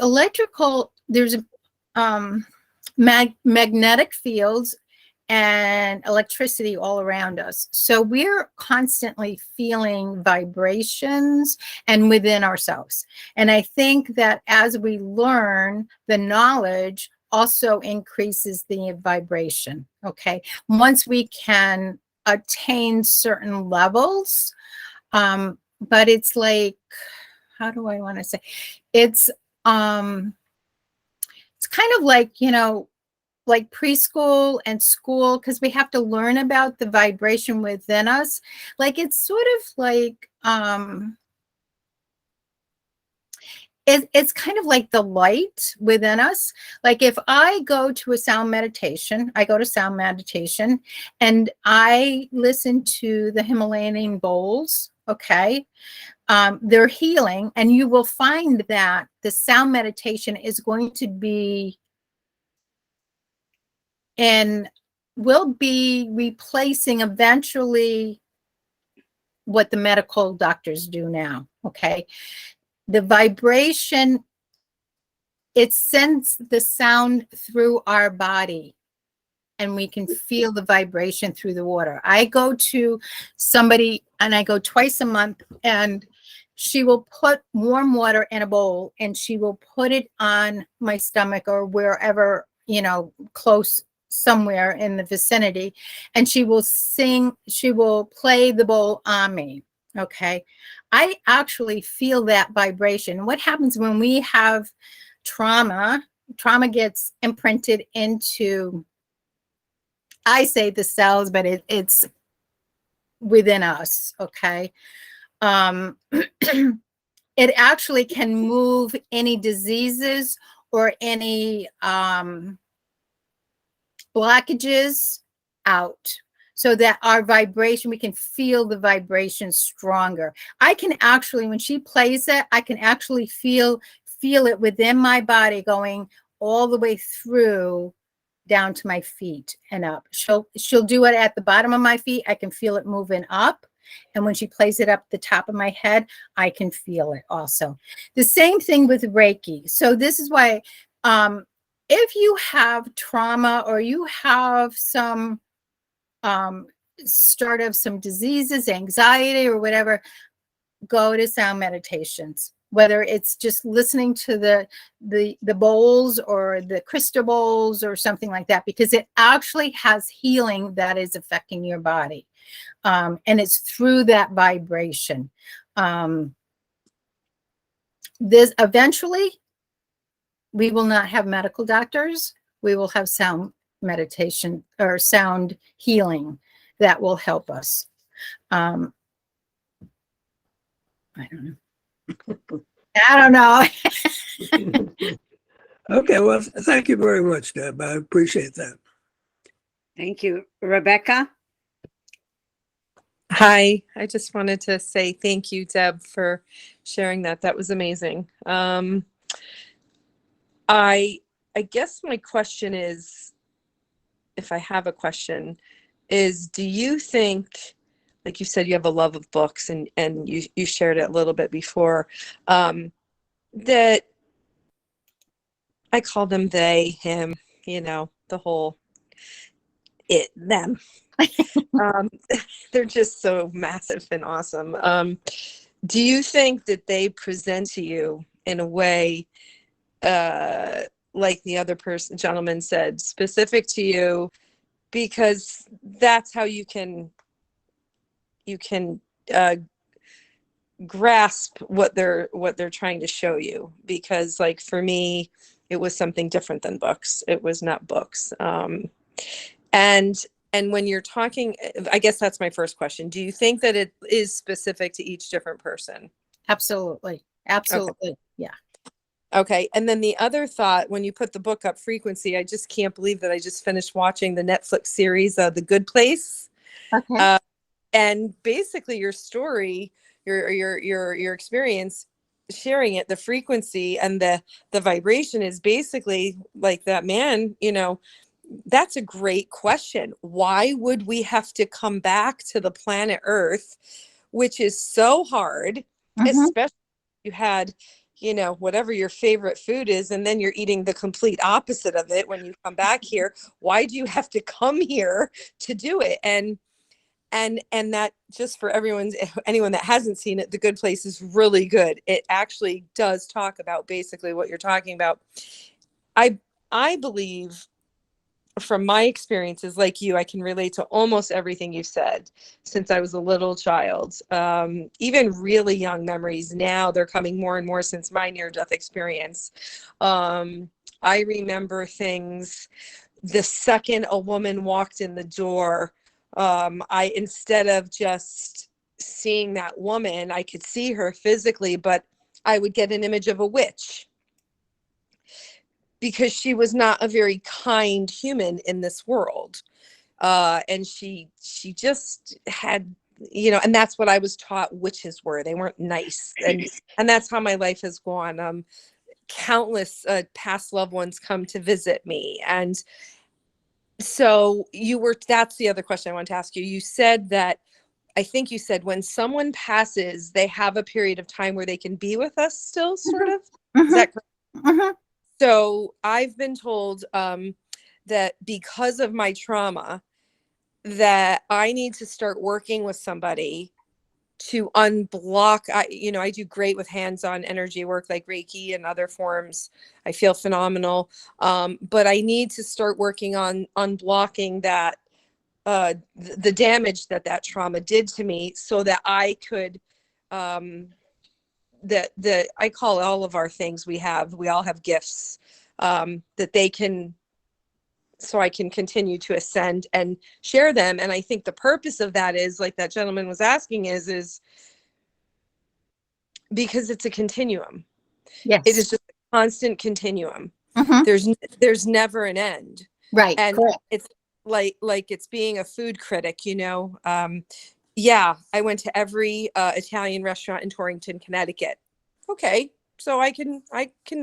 magnetic fields and electricity all around us. So we're constantly feeling vibrations and within ourselves. And I think that as we learn, the knowledge also increases the vibration. Okay. Once we can attain certain levels, but it's like, how do I want to say? It's kind of like, you know, like preschool and school, because we have to learn about the vibration within us. Like it's sort of like it's kind of like the light within us. Like if I go to a sound meditation, and I listen to the Himalayan bowls, okay, they're healing, and you will find that the sound meditation is going to be and will be replacing eventually what the medical doctors do now, okay? The vibration, it sends the sound through our body, and we can feel the vibration through the water. I go to somebody, and I go twice a month, and she will put warm water in a bowl, and she will put it on my stomach or wherever, you know, close, somewhere in the vicinity, and she will play the bowl on me. Okay. I actually feel that vibration. What happens when we have trauma gets imprinted into, I say the cells, but it's within us. Okay. It actually can move any diseases or any blockages out, so that our vibration, we can feel the vibration stronger. I can actually, when she plays it, I can actually feel it within my body, going all the way through down to my feet and up. She'll do it at the bottom of my feet. I can feel it moving up. And when she plays it up the top of my head, I can feel it also. The same thing with Reiki. So this is why, if you have trauma or you have some start of some diseases, anxiety or whatever, go to sound meditations, whether it's just listening to the bowls or the crystal bowls or something like that, because it actually has healing that is affecting your body. And it's through that vibration. This eventually, we will not have medical doctors. We will have sound meditation or sound healing that will help us. I don't know. Okay, well, thank you very much, Deb. I appreciate that. Thank you. Rebecca? Hi, I just wanted to say thank you, Deb, for sharing that. That was amazing. I guess my question is, if I have a question, is do you think, like you said, you have a love of books, and you shared it a little bit before, that I call them they, him, you know, the whole it, them. They're just so massive and awesome. Do you think that they present to you in a way, like the other gentleman said, specific to you, because that's how you can grasp what they're trying to show you? Because like for me, it was something different than books. It was not books. And when you're talking, I guess that's my first question. Do you think that it is specific to each different person? Absolutely. Absolutely. Okay. Yeah. Okay. And then the other thought, when you put the book up, Frequency, I just can't believe that I just finished watching the Netflix series, The Good Place. Okay. And basically your story, your experience, sharing it, the frequency and the vibration is basically like that man, you know, that's a great question. Why would we have to come back to the planet Earth, which is so hard, especially if you had, you know, whatever your favorite food is, and then you're eating the complete opposite of it when you come back here. Why do you have to come here to do it? And that, just for anyone that hasn't seen it, The Good Place is really good. It actually does talk about basically what you're talking about. I believe, from my experiences, like you, I can relate to almost everything you've said since I was a little child. Even really young memories now, they're coming more and more since my near-death experience. I remember things the second a woman walked in the door. Instead of just seeing that woman, I could see her physically, but I would get an image of a witch, because she was not a very kind human in this world. And she just had, you know, and that's what I was taught witches were. They weren't nice. And that's how my life has gone. Countless past loved ones come to visit me. And so that's the other question I want to ask you. You said that, I think you said, when someone passes, they have a period of time where they can be with us still, sort of. Is that correct? So I've been told that because of my trauma, that I need to start working with somebody to unblock. I do great with hands-on energy work like Reiki and other forms. I feel phenomenal. But I need to start working on unblocking that, the damage that trauma did to me, so that I could, I call all of our things we all have gifts, that they can, so I can continue to ascend and share them. And I think the purpose of that is, like that gentleman was asking, is because it's a continuum. Yes. It is just a constant continuum. There's never an end. Right. And correct. it's like it's being a food critic, you know. Yeah, I went to every Italian restaurant in Torrington, Connecticut. Okay, so I can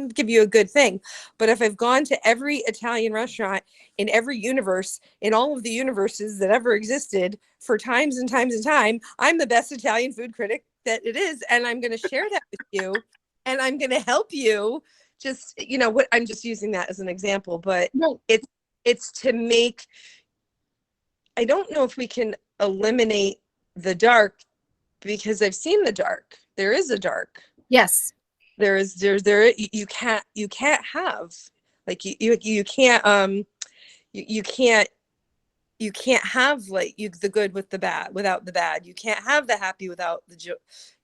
give you a good thing. But if I've gone to every Italian restaurant in every universe, in all of the universes that ever existed, for times and times and time, I'm the best Italian food critic that it is. And I'm going to share that with you. And I'm going to help you. Just, you know, what I'm just using that as an example, but it's to make, I don't know if we can eliminate the dark, because I've seen the dark. There is a dark. Yes. You can't have, like, you can't have, like, the good with the bad without the bad. You can't have the happy without the joy,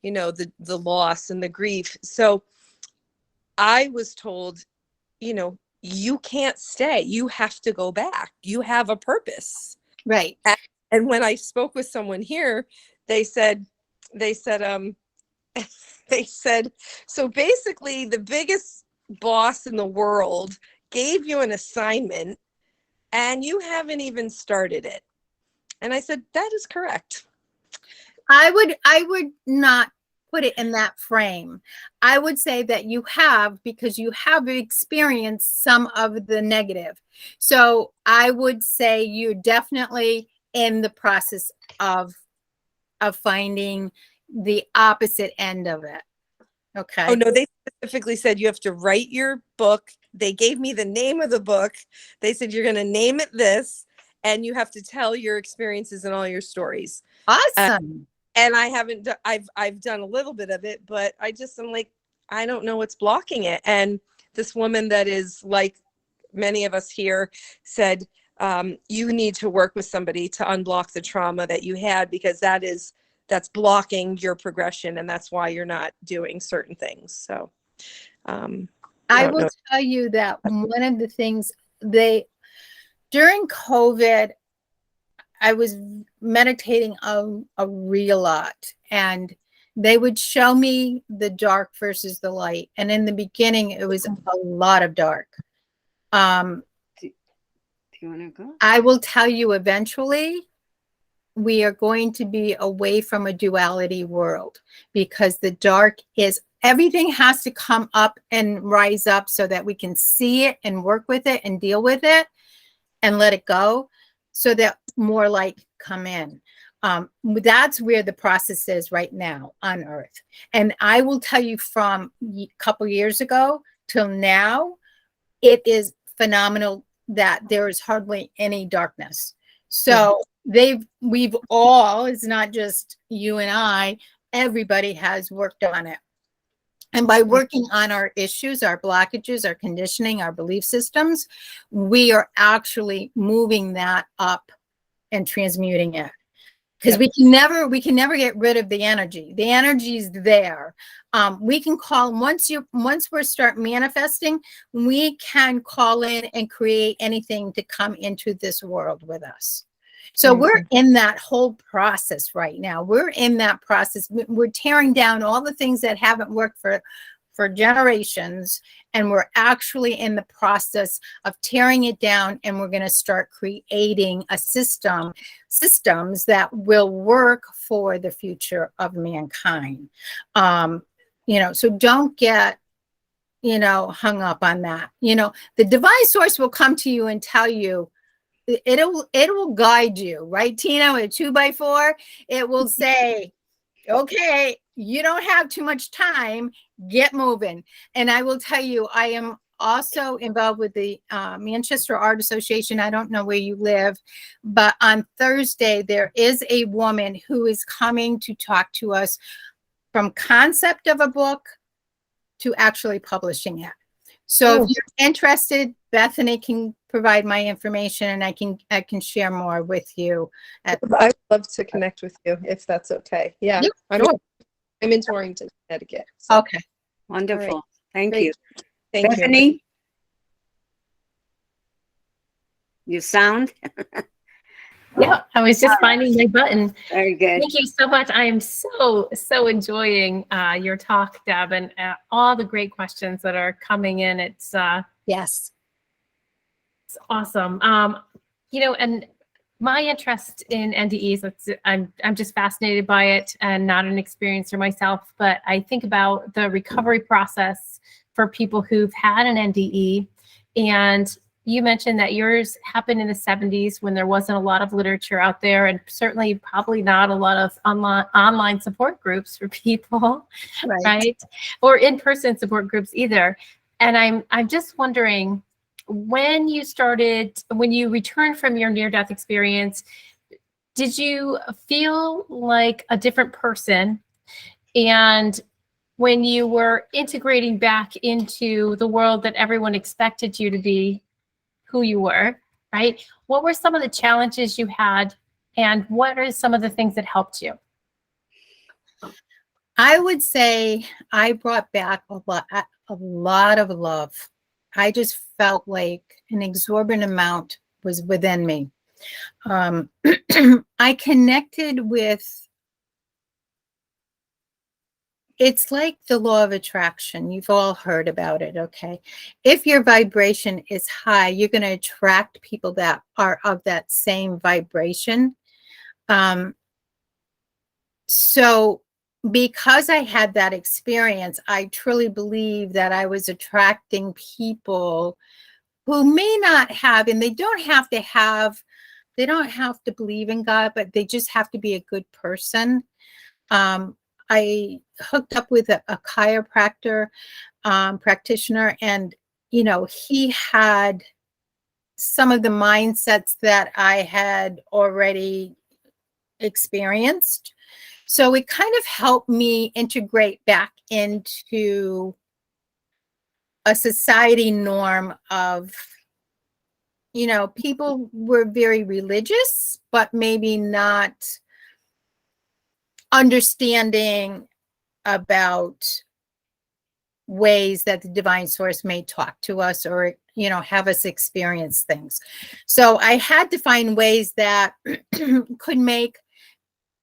you know, the loss and the grief. So I was told, you know, you can't stay. You have to go back. You have a purpose. Right. And when I spoke with someone here, they said, so basically the biggest boss in the world gave you an assignment and you haven't even started it. And I said, that is correct. I would not put it in that frame. I would say that you have, because you have experienced some of the negative. So I would say you're definitely in the process of finding the opposite end of it. Okay. Oh no, they specifically said you have to write your book. They gave me the name of the book. They said you're going to name it this, and you have to tell your experiences and all your stories. Awesome. And I haven't. I've done a little bit of it, but I'm like, I don't know what's blocking it. And this woman that is like many of us here said, you need to work with somebody to unblock the trauma that you had, because that's blocking your progression, and that's why you're not doing certain things. So I will tell you that one of the things during COVID, I was meditating a real lot, and they would show me the dark versus the light. And in the beginning, it was a lot of dark. Do you want to go? I will tell you, eventually, we are going to be away from a duality world, because the dark is, everything has to come up and rise up so that we can see it and work with it and deal with it. and let it go so that more light come in. That's where the process is right now on Earth. And I will tell you, from a couple years ago till now, it is phenomenal that there is hardly any darkness. So we've all, it's not just you and I, everybody has worked on it. And by working on our issues, our blockages, our conditioning, our belief systems, we are actually moving that up and transmuting it. Because we can never get rid of the energy. The energy is there. We can call, once we start manifesting, we can call in and create anything to come into this world with us. So we're in that whole process right now. We're in that process. We're tearing down all the things that haven't worked for generations, and we're actually in the process of tearing it down, and we're going to start creating a systems that will work for the future of mankind. So don't get hung up on that. The divine source will come to you and tell you, it will guide you, right, Tina? With a 2x4, it will say, okay, you don't have too much time, get moving. And I will tell you, I am also involved with the Manchester Art Association. I don't know where you live, but on Thursday, there is a woman who is coming to talk to us from concept of a book to actually publishing it. So if you're interested, Bethany can provide my information, and I can share more with you. I'd love to connect with you if that's okay. Yeah, sure. I'm in Torrington, Connecticut. So. Okay, wonderful. Right. Thank Great. you. Thank Bethany? You sound? Yeah, I was just finding my button. Very good. Thank you so much. I am so enjoying your talk, Deb, and all the great questions that are coming in. It's yes, it's awesome. And my interest in NDEs, I'm just fascinated by it, and not an experiencer myself, but I think about the recovery process for people who've had an NDE. And you mentioned that yours happened in the 70s when there wasn't a lot of literature out there, and certainly probably not a lot of online support groups for people, right? Or in-person support groups either. And I'm just wondering, when you returned from your near-death experience, did you feel like a different person? And when you were integrating back into the world that everyone expected you to be, who you were, right? What were some of the challenges you had, and what are some of the things that helped you? I would say I brought back a lot of love. I just felt like an exorbitant amount was within me. I connected with, it's like the law of attraction. You've all heard about it, okay? If your vibration is high, you're going to attract people that are of that same vibration. So because I had that experience, I truly believe that I was attracting people who may not have, and they don't have to believe in God, but they just have to be a good person. I hooked up with a chiropractor practitioner, and he had some of the mindsets that I had already experienced. So it kind of helped me integrate back into a society norm of, people were very religious, but maybe not understanding about ways that the divine source may talk to us, or have us experience things. So I had to find ways that could make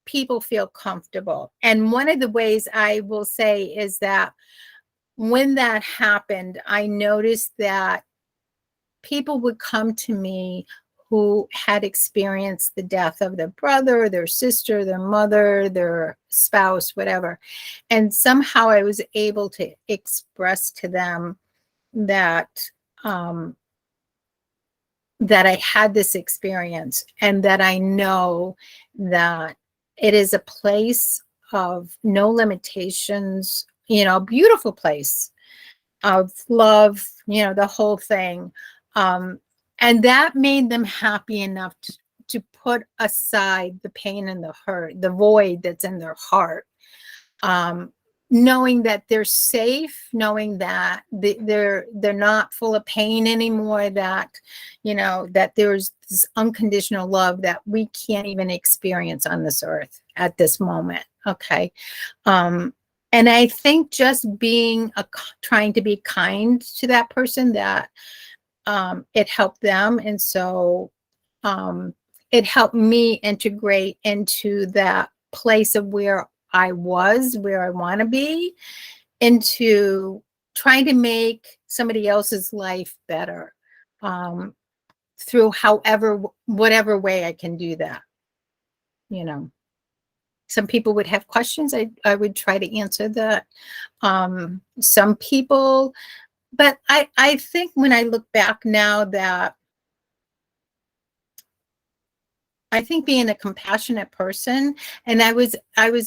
people feel comfortable. And one of the ways I will say is that when that happened, I noticed that people would come to me who had experienced the death of their brother, their sister, their mother, their spouse, whatever. And somehow I was able to express to them that that I had this experience, and that I know that it is a place of no limitations, you know, a beautiful place of love, you know, the whole thing. And that made them happy enough to put aside the pain and the hurt, the void that's in their heart. Knowing that they're safe, knowing that they're not full of pain anymore, that, you know, that there's this unconditional love that we can't even experience on this earth at this moment. Okay. And I think just being trying to be kind to that person, that it helped them. And so it helped me integrate into that place of where I was, where I want to be, into trying to make somebody else's life better through whatever way I can do that. You know, some people would have questions. I would try to answer that. Some people, but I think when I look back now, that I think being a compassionate person, and I was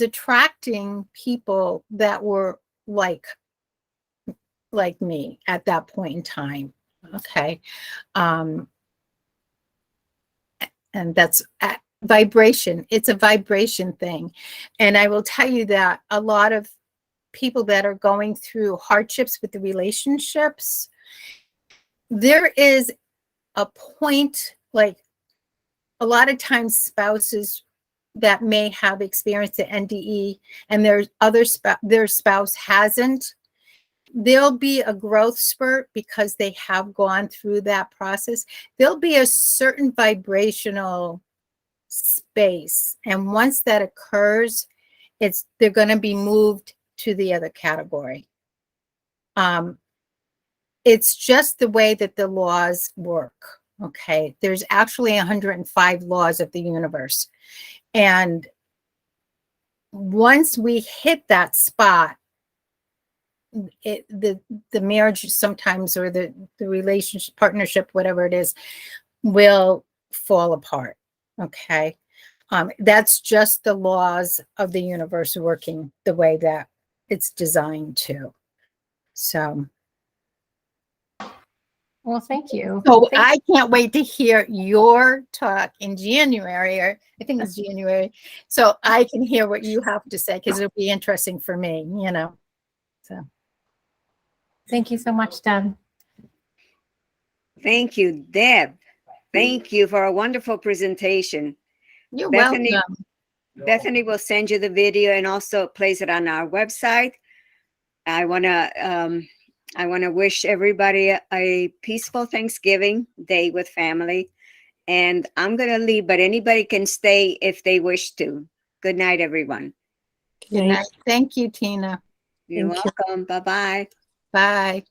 attracting people that were like me at that point in time. Okay. And that's vibration. It's a vibration thing. And I will tell you that a lot of people that are going through hardships with the relationships, there is a point, like, a lot of times spouses that may have experienced the NDE and their spouse hasn't, there'll be a growth spurt because they have gone through that process. There'll be a certain vibrational space. And once that occurs, they're going to be moved to the other category. It's just the way that the laws work. Okay, there's actually 105 laws of the universe. And once we hit that spot, the marriage sometimes, or the relationship, partnership, whatever it is, will fall apart. Okay, that's just the laws of the universe working the way that it's designed to. So. Well, thank you. So I can't wait to hear your talk in January, or I think it's January, so I can hear what you have to say, because it'll be interesting for me, you know. So Thank you so much, Deb. Thank you, Deb. Thank you for a wonderful presentation. You're Bethany, welcome. Bethany will send you the video and also place it on our website. I want to wish everybody a peaceful Thanksgiving Day with family. And I'm going to leave, but anybody can stay if they wish to. Good night, everyone. Good night. Thank you, Tina. You're welcome. Bye-bye. Bye.